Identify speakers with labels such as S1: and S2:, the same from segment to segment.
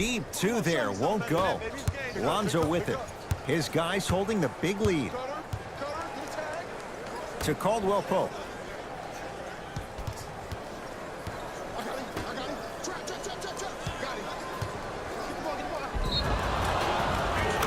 S1: Deep two there, won't go. Lonzo with it. His guys holding the big lead. To Caldwell Pope.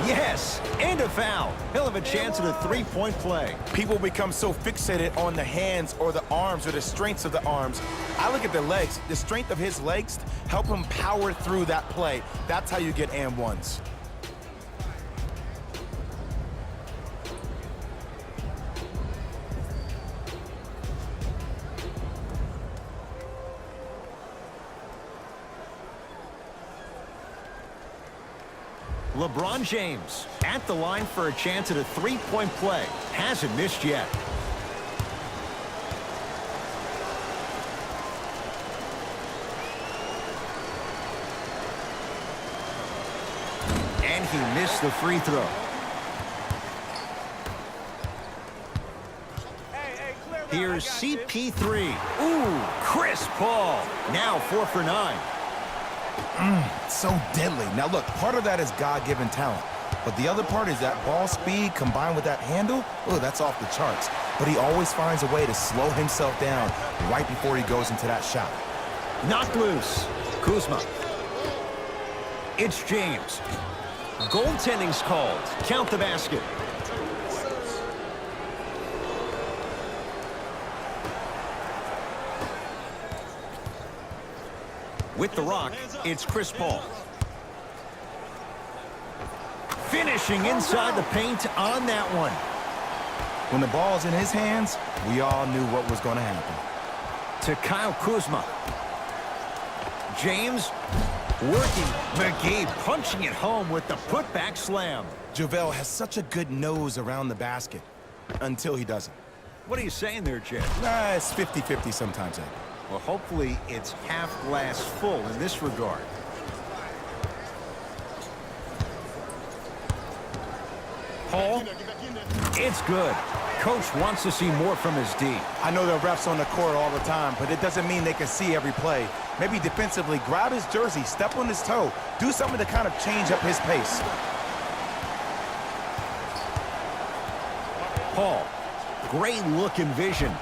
S1: Yes, and a foul. He'll have a chance at a three-point play.
S2: People become so fixated on the hands or the arms or the strengths of the arms. I look at the legs. The strength of his legs help him power through that play. That's how you get and ones.
S1: LeBron James at the line for a chance at a three-point play. Hasn't missed yet. And he missed the free throw. Here's CP3. Ooh, Chris Paul. Now 4 for 9.
S2: So deadly. Now look, part of that is God-given talent. But the other part is that ball speed combined with that handle. Oh, that's off the charts. But he always finds a way to slow himself down right before he goes into that shot.
S1: Knocked loose. Kuzma. It's James. Goaltending's called. Count the basket. With the rock, it's Chris Paul. Finishing inside the paint on that one.
S2: When the ball's in his hands, we all knew what was going to happen.
S1: To Kyle Kuzma. James working. McGee punching it home with the putback slam.
S2: JaVale has such a good nose around the basket until he doesn't.
S1: What are you saying there, Jed?
S2: It's 50-50 sometimes, Ed.
S1: Well, hopefully it's half glass full in this regard. Paul, it's good. Coach wants to see more from his D.
S2: I know there are refs on the court all the time, but it doesn't mean they can see every play. Maybe defensively, grab his jersey, step on his toe, do something to kind of change up his pace.
S1: Paul, great look and vision.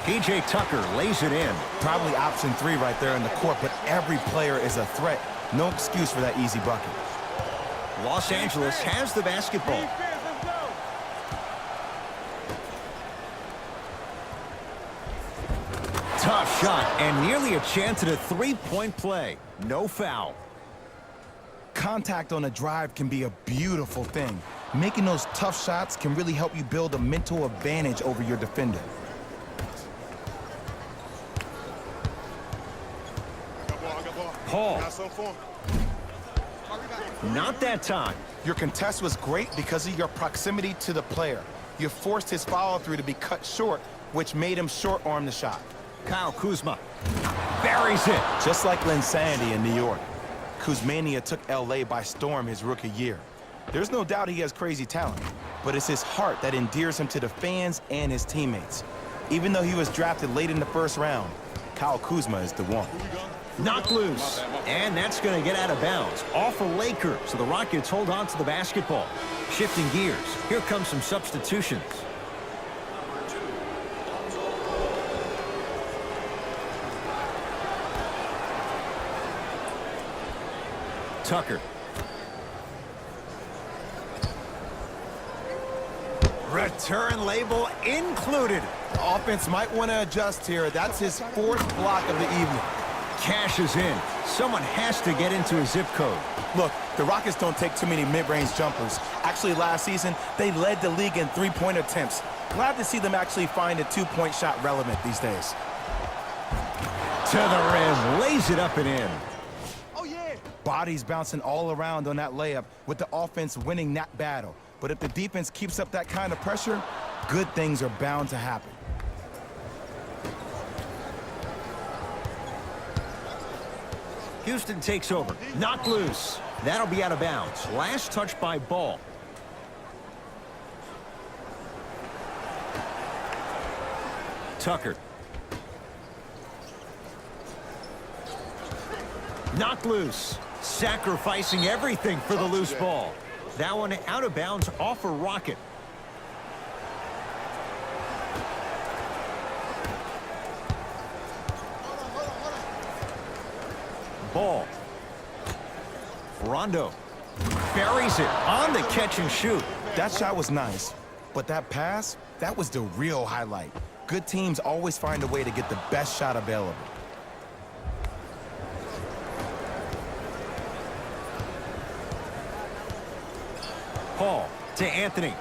S1: P.J. Tucker lays it in.
S2: Probably option 3 right there in the court, but every player is a threat. No excuse for that easy bucket.
S1: Los Angeles has the basketball. Tough shot and nearly a chance at a three-point play. No foul.
S2: Contact on a drive can be a beautiful thing. Making those tough shots can really help you build a mental advantage over your defender.
S1: Paul. Not that time.
S2: Your contest was great because of your proximity to the player. You forced his follow-through to be cut short, which made him short-arm the shot.
S1: Kyle Kuzma buries it.
S2: Just like Linsanity in New York. Kuzmania took L.A. by storm his rookie year. There's no doubt he has crazy talent, but it's his heart that endears him to the fans and his teammates. Even though he was drafted late in the first round, Kyle Kuzma is the one.
S1: Knocked loose, and that's going to get out of bounds. Off a Laker, so the Rockets hold on to the basketball. Shifting gears, here comes some substitutions. Tucker. Return label included.
S2: The offense might want to adjust here. That's his 4th block of the evening.
S1: Cashes in. Someone has to get into a zip code.
S2: Look, the Rockets don't take too many mid-range jumpers. Actually, last season, they led the league in three-point attempts. Glad to see them actually find a two-point shot relevant these days.
S1: To the rim, lays it up and in.
S2: Oh, yeah. Bodies bouncing all around on that layup with the offense winning that battle. But if the defense keeps up that kind of pressure, good things are bound to happen.
S1: Houston takes over. Knocked loose. That'll be out of bounds. Last touch by Ball. Tucker. Knocked loose. Sacrificing everything for the loose ball. That one out of bounds off a Rocket. Ball. Rondo buries it on the catch and shoot.
S2: That shot was nice, but that pass, that was the real highlight. Good teams always find a way to get the best shot available.
S1: Paul to Anthony.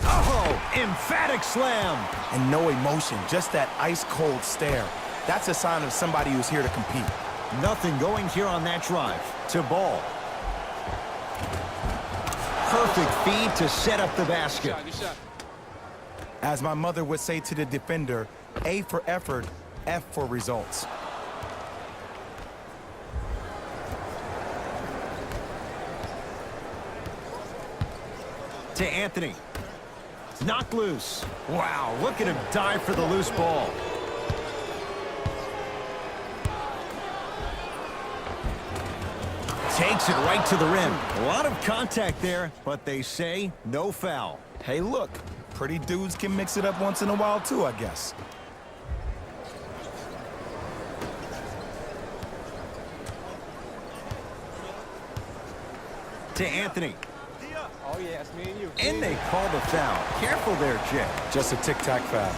S1: Oh, emphatic slam.
S2: And no emotion, just that ice-cold stare. That's a sign of somebody who's here to compete.
S1: Nothing going here on that drive. To Ball. Perfect feed to set up the basket.
S2: As my mother would say to the defender, A for effort, F for results.
S1: To Anthony. Knocked loose. Wow, look at him dive for the loose ball. Takes it right to the rim. A lot of contact there, but they say no foul.
S2: Hey, look, pretty dudes can mix it up once in a while too, I guess.
S1: To Anthony.
S3: Oh, yeah, it's me and you.
S1: And they call the foul. Careful there, Jay.
S2: Just a tic-tac foul.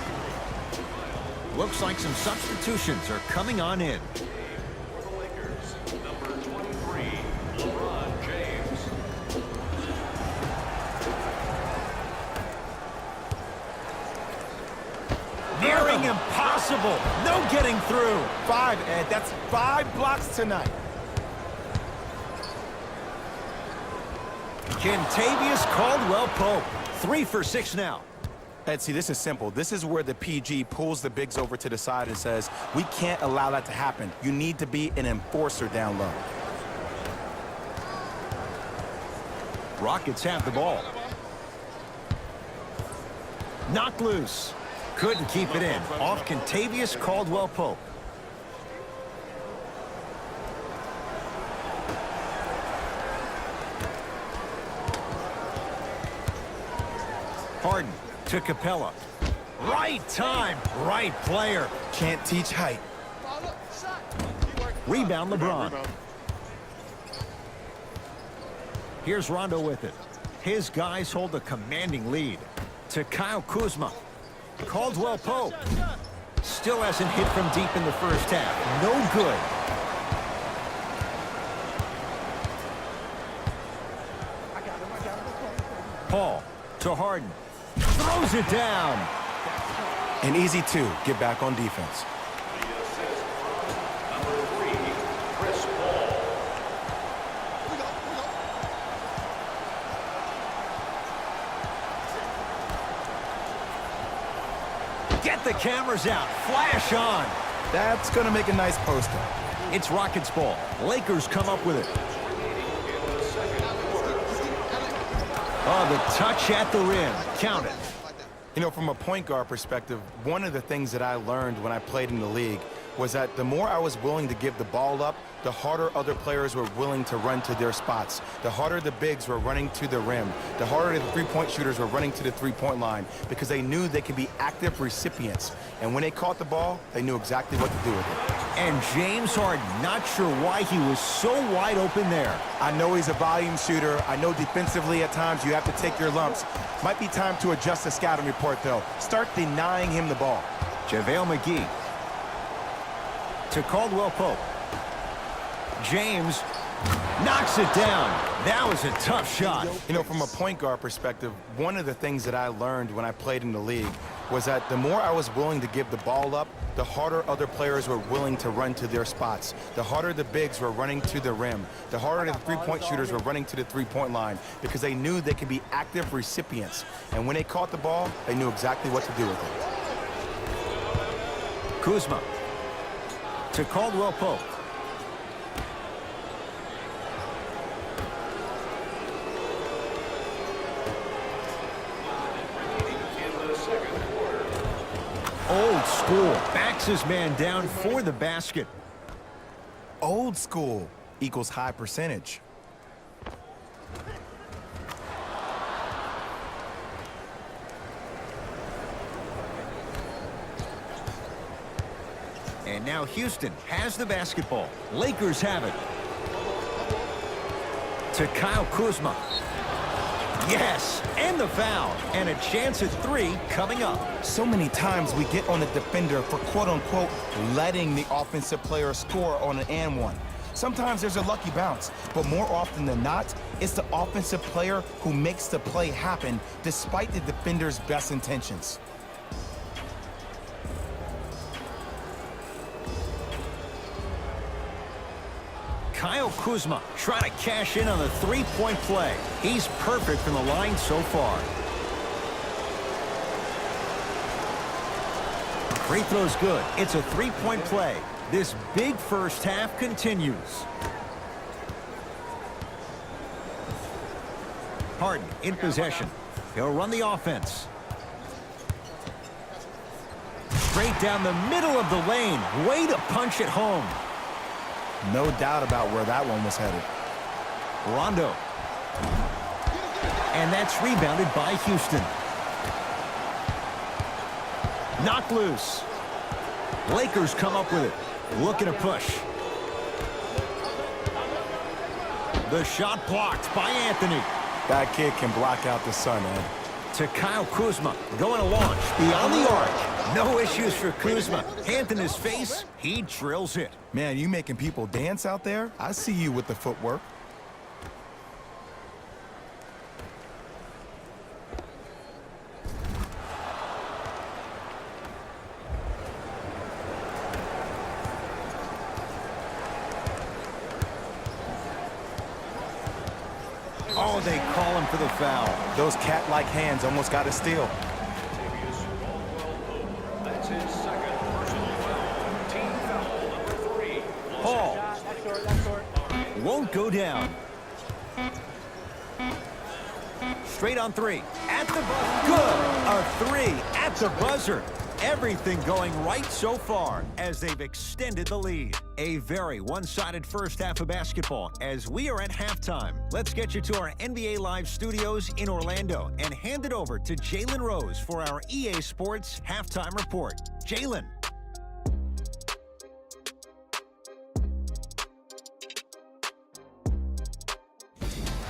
S1: Looks like some substitutions are coming on in.
S4: For the Lakers, number 23, LeBron James.
S1: Nearing impossible. No getting through.
S2: 5, Ed. That's 5 blocks tonight.
S1: Kentavious Caldwell-Pope. 3 for 6 now.
S2: Ed, see, this is simple. This is where the PG pulls the bigs over to the side and says, we can't allow that to happen. You need to be an enforcer down low.
S1: Rockets have the ball. Knocked loose. Couldn't keep it in. Off Kentavious Caldwell-Pope. Harden to Capella. Right time, right player.
S2: Can't teach height.
S1: Rebound LeBron. Here's Rondo with it. His guys hold a commanding lead. To Kyle Kuzma. Caldwell-Pope. Still hasn't hit from deep in the first half. No good. Paul to Harden. Throws it down.
S2: And easy, too. Get back on defense.
S4: The assist from number 3, Chris Paul.
S1: Get the cameras out. Flash on.
S2: That's going to make a nice poster.
S1: It's Rockets ball. Lakers come up with it. Oh, the touch at the rim. Count it.
S2: You know, from a point guard perspective, one of the things that I learned when I played in the league was that the more I was willing to give the ball up, the harder other players were willing to run to their spots. The harder the bigs were running to the rim. The harder the three-point shooters were running to the three-point line because they knew they could be active recipients. And when they caught the ball, they knew exactly what to do with it.
S1: And James Harden, not sure why he was so wide open there.
S2: I know he's a volume shooter. I know defensively at times you have to take your lumps. Might be time to adjust the scouting report, though. Start denying him the ball.
S1: JaVale McGee to Caldwell-Pope. James knocks it down. That was a tough shot.
S2: You know, from a point guard perspective, one of the things that I learned when I played in the league was that the more I was willing to give the ball up, the harder other players were willing to run to their spots. The harder the bigs were running to the rim. The harder the three-point shooters were running to the three-point line because they knew they could be active recipients. And when they caught the ball, they knew exactly what to do with it.
S1: Kuzma to Caldwell-Pope. Old school. Backs his man down for the basket.
S2: Old school equals high percentage.
S1: And now Houston has the basketball. Lakers have it. To Kyle Kuzma. Yes, and the foul. And a chance at 3 coming up.
S2: So many times we get on the defender for quote-unquote letting the offensive player score on an and one. Sometimes there's a lucky bounce, but more often than not, it's the offensive player who makes the play happen despite the defender's best intentions.
S1: Kyle Kuzma trying to cash in on the three-point play. He's perfect from the line so far. Free throw's good. It's a three-point play. This big first half continues. Harden in possession. He'll run the offense. Straight down the middle of the lane. Way to punch it home.
S2: No doubt about where that one was headed.
S1: Rondo. And that's rebounded by Houston. Knocked loose. Lakers come up with it. Looking to push. The shot blocked by Anthony.
S2: That kid can block out the sun, Ed.
S1: To Kyle Kuzma. Going to launch beyond the arc. No issues for Kuzma. Hand in his face. He drills it.
S2: Man, you making people dance out there? I see you with the footwork.
S1: Oh, they call him for the foul.
S2: Those cat-like hands almost got a steal.
S4: Latavius Caldwell-Pope. That's his second personal foul. Team foul number 3.
S1: Paul
S3: That's short, that's short.
S1: won't go down. Straight on 3. At the buzzer. Good. A 3 at the buzzer. Everything going right so far as they've extended the lead. A very one-sided first half of basketball as we are at halftime. Let's get you to our NBA Live studios in Orlando and hand it over to Jalen Rose for our EA Sports halftime report. Jalen.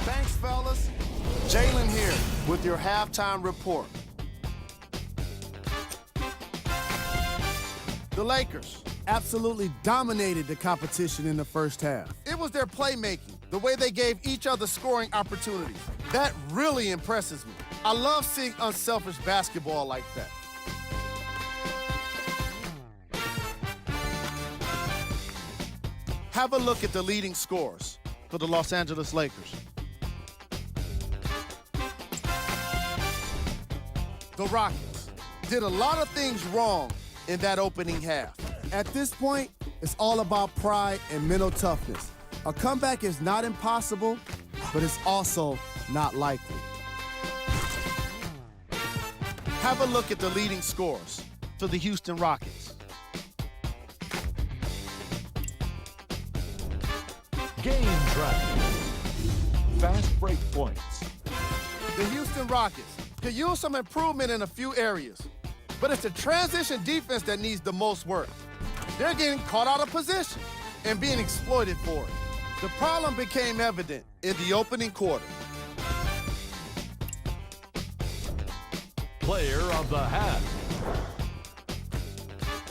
S5: Thanks, fellas. Jalen here with your halftime report. The Lakers absolutely dominated the competition in the first half. It was their playmaking, the way they gave each other scoring opportunities. That really impresses me. I love seeing unselfish basketball like that. Have a look at the leading scorers for the Los Angeles Lakers. The Rockets did a lot of things wrong in that opening half. At this point, it's all about pride and mental toughness. A comeback is not impossible, but it's also not likely. Have a look at the leading scorers for the Houston Rockets.
S6: Game track. Fast break points.
S5: The Houston Rockets could use some improvement in a few areas, but it's the transition defense that needs the most work. They're getting caught out of position and being exploited for it. The problem became evident in the opening quarter.
S6: Player of the half.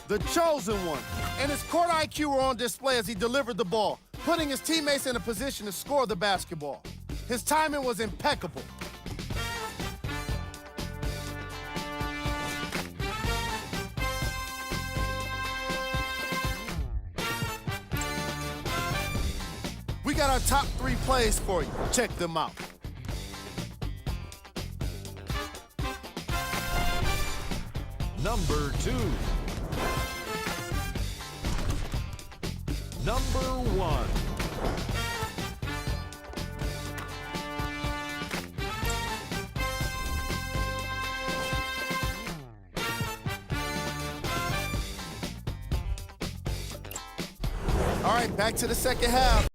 S5: The chosen one and his court IQ were on display as he delivered the ball, putting his teammates in a position to score the basketball. His timing was impeccable. We got our top 3 plays for you. Check them out.
S6: Number 2. Number 1.
S5: All right, Back to the second half.